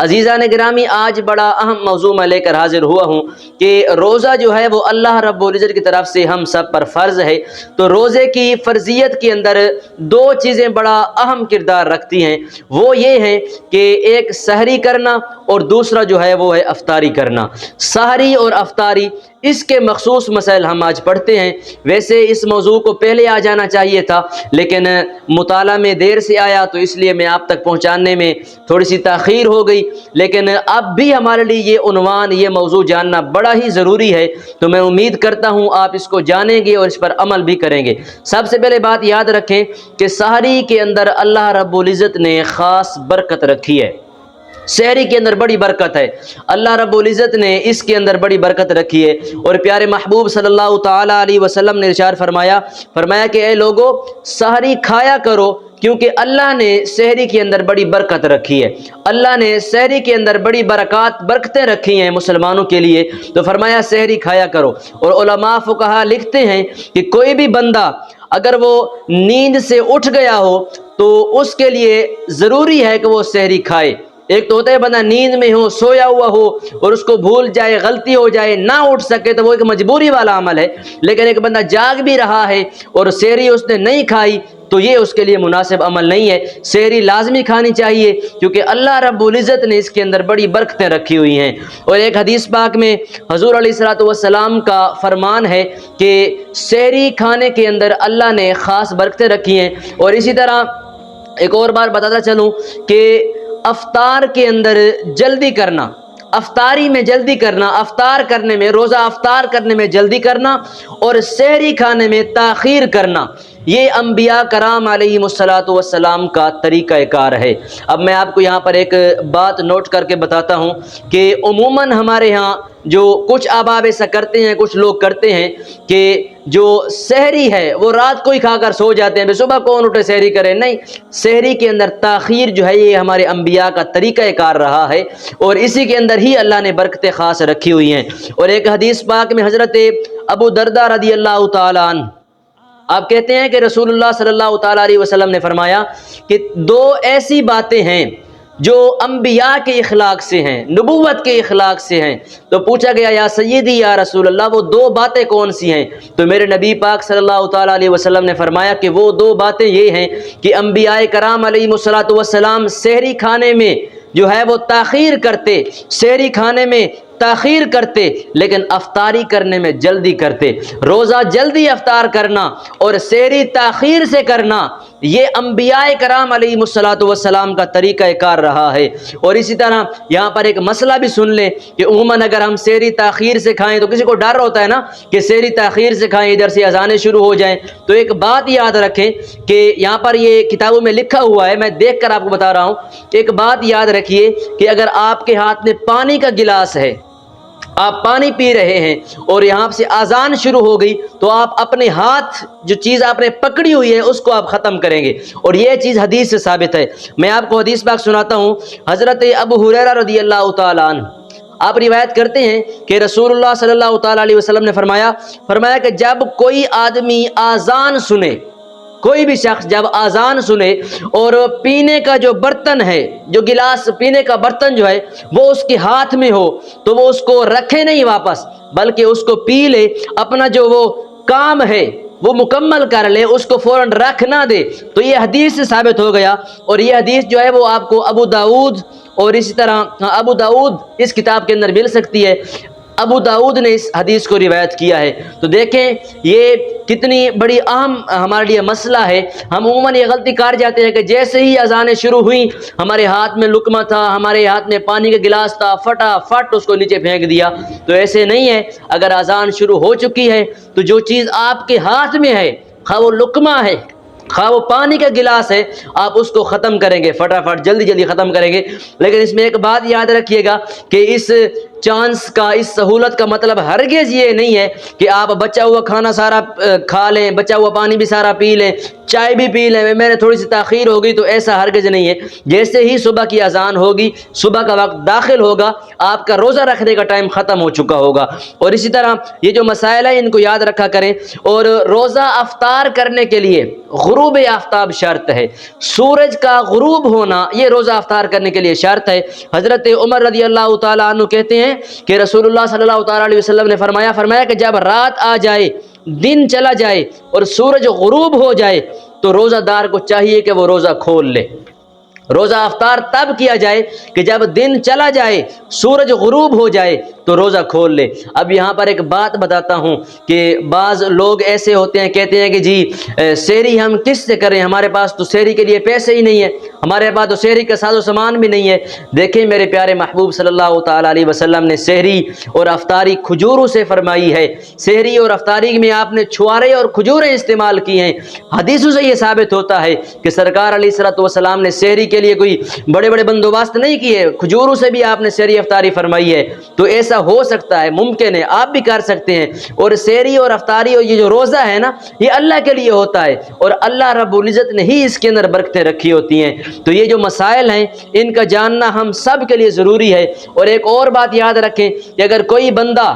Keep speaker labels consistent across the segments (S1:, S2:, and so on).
S1: عزیزان گرامی، آج بڑا اہم موضوع میں لے کر حاضر ہوا ہوں کہ روزہ جو ہے وہ اللہ رب العزت کی طرف سے ہم سب پر فرض ہے۔ تو روزے کی فرضیت کے اندر دو چیزیں بڑا اہم کردار رکھتی ہیں، وہ یہ ہیں کہ ایک سحری کرنا اور دوسرا جو ہے وہ ہے افطاری کرنا۔ سحری اور افطاری، اس کے مخصوص مسائل ہم آج پڑھتے ہیں۔ ویسے اس موضوع کو پہلے آ جانا چاہیے تھا، لیکن مطالعہ میں دیر سے آیا تو اس لیے میں آپ تک پہنچانے میں تھوڑی سی تاخیر ہو گئی، لیکن اب بھی ہمارے لیے یہ عنوان، یہ موضوع جاننا بڑا ہی ضروری ہے۔ تو میں امید کرتا ہوں آپ اس کو جانیں گے اور اس پر عمل بھی کریں گے۔ سب سے پہلے بات یاد رکھیں کہ سحری کے اندر اللہ رب العزت نے خاص برکت رکھی ہے۔ سحری کے اندر بڑی برکت ہے، اللہ رب العزت نے اس کے اندر بڑی برکت رکھی ہے۔ اور پیارے محبوب صلی اللہ تعالی علیہ وسلم نے ارشاد فرمایا کہ اے لوگو، سحری کھایا کرو، کیونکہ اللہ نے سحری کے اندر بڑی برکت رکھی ہے۔ اللہ نے سحری کے اندر بڑی برکتیں رکھی ہیں مسلمانوں کے لیے، تو فرمایا سحری کھایا کرو۔ اور علماء فقہا لکھتے ہیں کہ کوئی بھی بندہ اگر وہ نیند سے اٹھ گیا ہو تو اس کے لیے ضروری ہے کہ وہ سحری کھائے۔ ایک تو ہوتا ہے بندہ نیند میں ہو، سویا ہوا ہو اور اس کو بھول جائے، غلطی ہو جائے، نہ اٹھ سکے، تو وہ ایک مجبوری والا عمل ہے۔ لیکن ایک بندہ جاگ بھی رہا ہے اور سحری اس نے نہیں کھائی تو یہ اس کے لیے مناسب عمل نہیں ہے۔ سحری لازمی کھانی چاہیے، کیونکہ اللہ رب العزت نے اس کے اندر بڑی برکتیں رکھی ہوئی ہیں۔ اور ایک حدیث پاک میں حضور علیہ الصلوۃ والسلام کا فرمان ہے کہ سحری کھانے کے اندر اللہ نے خاص برکتیں رکھی ہیں۔ اور اسی طرح ایک اور بار بتاتا چلوں کہ افطار کے اندر جلدی کرنا، افطاری میں جلدی کرنا، افطار کرنے میں، روزہ افطار کرنے میں جلدی کرنا اور سحری کھانے میں تاخیر کرنا، یہ انبیاء کرام علیہم السلام کا طریقہ کار ہے۔ اب میں آپ کو یہاں پر ایک بات نوٹ کر کے بتاتا ہوں کہ عموماً ہمارے ہاں جو کچھ آباب ایسا کرتے ہیں، کچھ لوگ کرتے ہیں کہ جو سحری ہے وہ رات کو ہی کھا کر سو جاتے ہیں، صبح کون اٹھے سحری کرے۔ نہیں، سحری کے اندر تاخیر جو ہے یہ ہمارے انبیاء کا طریقہ کار رہا ہے، اور اسی کے اندر ہی اللہ نے برکتیں خاص رکھی ہوئی ہیں۔ اور ایک حدیث پاک میں حضرت ابو درداء رضی اللہ تعالیٰ عنہ آپ کہتے ہیں کہ رسول اللہ صلی اللہ تعالیٰ علیہ وسلم نے فرمایا کہ دو ایسی باتیں ہیں جو انبیاء کے اخلاق سے ہیں، نبوت کے اخلاق سے ہیں۔ تو پوچھا گیا یا سیدی یا رسول اللہ، وہ دو باتیں کون سی ہیں؟ تو میرے نبی پاک صلی اللہ تعالیٰ علیہ وسلم نے فرمایا کہ وہ دو باتیں یہ ہیں کہ انبیاء کرام علیہم السلام سحری کھانے میں جو ہے وہ تاخیر کرتے، سحری کھانے میں تاخیر کرتے، لیکن افطاری کرنے میں جلدی کرتے۔ روزہ جلدی افطار کرنا اور سحری تاخیر سے کرنا، یہ انبیاء کرام علیہم السلام کا طریقہ کار رہا ہے۔ اور اسی طرح یہاں پر ایک مسئلہ بھی سن لیں کہ عموماً اگر ہم سحری تاخیر سے کھائیں تو کسی کو ڈر ہوتا ہے نا کہ سحری تاخیر سے کھائیں، ادھر سے اذانیں شروع ہو جائیں۔ تو ایک بات یاد رکھیں کہ یہاں پر یہ کتابوں میں لکھا ہوا ہے، میں دیکھ کر آپ کو بتا رہا ہوں، ایک بات یاد رکھیے کہ اگر آپ کے ہاتھ میں پانی کا گلاس ہے، آپ پانی پی رہے ہیں اور یہاں سے اذان شروع ہو گئی، تو آپ اپنے ہاتھ، جو چیز آپ نے پکڑی ہوئی ہے اس کو آپ ختم کریں گے، اور یہ چیز حدیث سے ثابت ہے۔ میں آپ کو حدیث پاک سناتا ہوں۔ حضرت ابو ہریرہ رضی اللہ تعالیٰ عنہ آپ روایت کرتے ہیں کہ رسول اللہ صلی اللہ تعالیٰ علیہ وسلم نے فرمایا کہ جب کوئی آدمی اذان سنے، کوئی بھی شخص جب اذان سنے اور پینے کا جو برتن ہے، جو گلاس پینے کا برتن جو ہے وہ اس کے ہاتھ میں ہو، تو وہ اس کو رکھے نہیں واپس، بلکہ اس کو پی لے، اپنا جو وہ کام ہے وہ مکمل کر لے، اس کو فوراً رکھ نہ دے۔ تو یہ حدیث سے ثابت ہو گیا، اور یہ حدیث جو ہے وہ آپ کو ابو داؤد اور اسی طرح ابو داؤد اس کتاب کے اندر مل سکتی ہے۔ ابو داؤد نے اس حدیث کو روایت کیا ہے۔ تو دیکھیں یہ کتنی بڑی اہم ہمارے لیے مسئلہ ہے۔ ہم عموماً یہ غلطی کر جاتے ہیں کہ جیسے ہی اذانیں شروع ہوئیں، ہمارے ہاتھ میں لقمہ تھا، ہمارے ہاتھ میں پانی کا گلاس تھا، فٹافٹ اس کو نیچے پھینک دیا۔ تو ایسے نہیں ہے، اگر اذان شروع ہو چکی ہے تو جو چیز آپ کے ہاتھ میں ہے، خواہ وہ لقمہ ہے، خواہ وہ پانی کا گلاس ہے، آپ اس کو ختم کریں گے، فٹافٹ جلدی ختم کریں گے۔ لیکن اس میں ایک بات یاد رکھیے گا کہ اس چانس کا، اس سہولت کا مطلب ہرگز یہ نہیں ہے کہ آپ بچا ہوا کھانا سارا کھا لیں، بچا ہوا پانی بھی سارا پی لیں۔ چائے بھی پی لیں, میں نے تھوڑی سی تاخیر ہو گئی, تو ایسا ہرگز نہیں ہے. جیسے ہی صبح کی اذان ہوگی, صبح کا وقت داخل ہوگا, آپ کا روزہ رکھنے کا ٹائم ختم ہو چکا ہوگا. اور اسی طرح یہ جو مسائل ہیں ان کو یاد رکھا کریں. اور روزہ افطار کرنے کے لیے غروب آفتاب شرط ہے, سورج کا غروب ہونا یہ روزہ افطار کرنے کے لیے شرط ہے. حضرت عمر رضی اللہ تعالیٰ عنہ کہتے ہیں کہ رسول اللہ صلی اللہ تعالیٰ علیہ وسلم نے فرمایا کہ جب رات آ جائے, دن چلا جائے اور سورج غروب ہو جائے تو روزہ دار کو چاہیے کہ وہ روزہ کھول لے. روزہ افطار تب کیا جائے کہ جب دن چلا جائے, سورج غروب ہو جائے تو روزہ کھول لے. اب یہاں پر ایک بات بتاتا ہوں کہ بعض لوگ ایسے ہوتے ہیں, کہتے ہیں کہ جی سحری ہم کس سے کریں, ہمارے پاس تو سحری کے لیے پیسے ہی نہیں ہے, ہمارے پاس تو سحری کا ساز و سامان بھی نہیں ہے. دیکھیں میرے پیارے محبوب صلی اللہ تعالیٰ علیہ وسلم نے سحری اور افطاری کھجوروں سے فرمائی ہے. سحری اور افطاری میں آپ نے چھوارے اور کھجوریں استعمال کی ہیں. حدیثوں سے یہ ثابت ہوتا ہے کہ سرکار علیہ الصلوۃ والسلام نے سحری کے لیے کوئی بڑے بڑے بندوبست نہیں کیے, کھجوروں سے بھی آپ نے سحری افطاری فرمائی ہے. تو ایسا ہو سکتا ہے, ممکن ہے, آپ بھی کر سکتے ہیں. اور سحری اور افطاری اور یہ جو روزہ ہے نا, یہ اللہ کے لیے ہوتا ہے, اور اللہ رب العزت نے ہی اس کے اندر برکتیں رکھی ہوتی ہیں. تو یہ جو مسائل ہیں ان کا جاننا ہم سب کے لیے ضروری ہے. اور ایک اور بات یاد رکھیں کہ اگر کوئی بندہ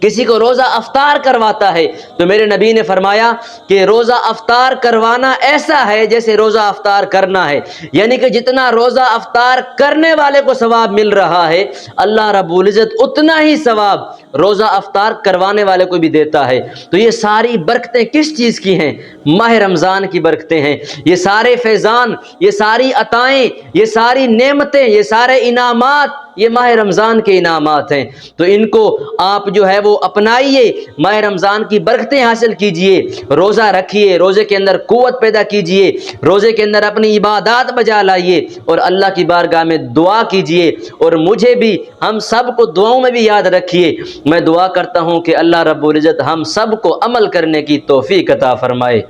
S1: کسی کو روزہ افطار کرواتا ہے تو میرے نبی نے فرمایا کہ روزہ افطار کروانا ایسا ہے جیسے روزہ افطار کرنا ہے. یعنی کہ جتنا روزہ افطار کرنے والے کو ثواب مل رہا ہے, اللہ رب العزت اتنا ہی ثواب روزہ افطار کروانے والے کو بھی دیتا ہے. تو یہ ساری برکتیں کس چیز کی ہیں؟ ماہ رمضان کی برکتیں ہیں. یہ سارے فیضان, یہ ساری عطائیں, یہ ساری نعمتیں, یہ سارے انعامات یہ ماہ رمضان کے انعامات ہیں. تو ان کو آپ جو ہے وہ اپنائیے, ماہ رمضان کی برکتیں حاصل کیجئے, روزہ رکھیے, روزے کے اندر قوت پیدا کیجئے, روزے کے اندر اپنی عبادات بجا لائیے اور اللہ کی بارگاہ میں دعا کیجئے. اور مجھے بھی, ہم سب کو دعاؤں میں بھی یاد رکھیے. میں دعا کرتا ہوں کہ اللہ رب العزت ہم سب کو عمل کرنے کی توفیق عطا فرمائے.